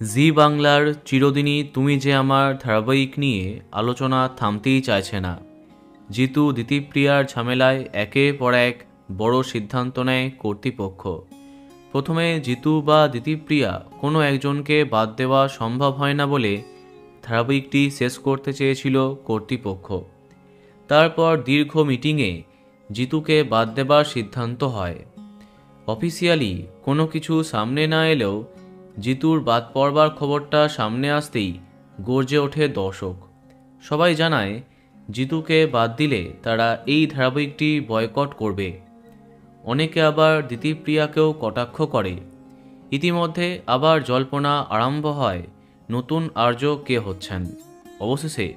জি বাংলার চিরদিনই তুমি যে আমার ধারাবাহিক নিয়ে আলোচনা থামতেই চাইছে না। জিতু দিতিপ্রিয়ার ঝামেলায় একের পর এক বড় সিদ্ধান্ত নেয় কর্তৃপক্ষ। প্রথমে জিতু বা দিতিপ্রিয়া কোনো একজনকে বাদ দেওয়া সম্ভব হয় না বলে ধারাবাহিকটি শেষ করতে চেয়েছিল কর্তৃপক্ষ। তারপর দীর্ঘ মিটিংয়ে জিতুকে বাদ দেবার সিদ্ধান্ত হয়। অফিসিয়ালি কোনো কিছু সামনে না এলেও জিতুর বাদ পড়বার খবরটা সামনে আসতেই গর্জে ওঠে দর্শক। সবাই জানায় জিতুকে বাদ দিলে তারা এই ধারাবাহিকটি বয়কট করবে। অনেকে আবার দিতিপ্রিয়াকেও কটাক্ষ করে। ইতিমধ্যে আবার জল্পনা আরম্ভ হয় নতুন আর্য কে হচ্ছেন। অবশেষে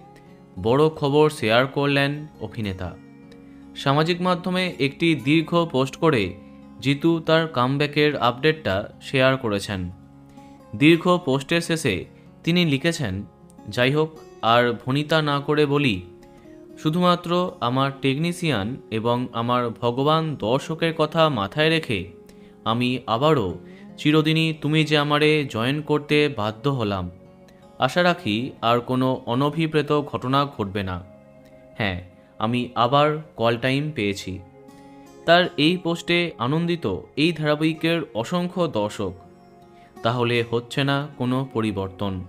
বড় খবর শেয়ার করলেন অভিনেতা। সামাজিক মাধ্যমে একটি দীর্ঘ পোস্ট করে জিতু তার কামব্যাকের আপডেটটা শেয়ার করেছেন। দীর্ঘ পোস্টের শেষে তিনি লিখেছেন, যাই হোক আর ভনিতা না করে বলি, শুধুমাত্র আমার টেকনিশিয়ান এবং আমার ভগবান দর্শকের কথা মাথায় রেখে আমি আবারও চিরদিনই তুমি যে আমারে জয়েন করতে বাধ্য হলাম। আশা রাখি আর কোনো অনভিপ্রেত ঘটনা ঘটবে না। হ্যাঁ, আমি আবার কল টাইম পেয়েছি। তার এই পোস্টে আনন্দিত এই ধারাবাহিকের অসংখ্য দর্শক। তাহলে হচ্ছে না কোনো পরিবর্তন,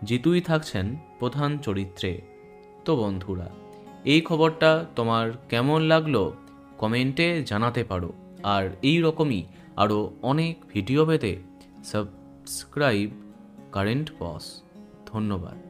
জিতুই থাকছেন প্রধান চরিত্রে। তো বন্ধুরা, এই খবরটা তোমার কেমন লাগলো কমেন্টে জানাতে পারো। আর এই রকমই আরও অনেক ভিডিও পেতে সাবস্ক্রাইব কারেন্ট বস। ধন্যবাদ।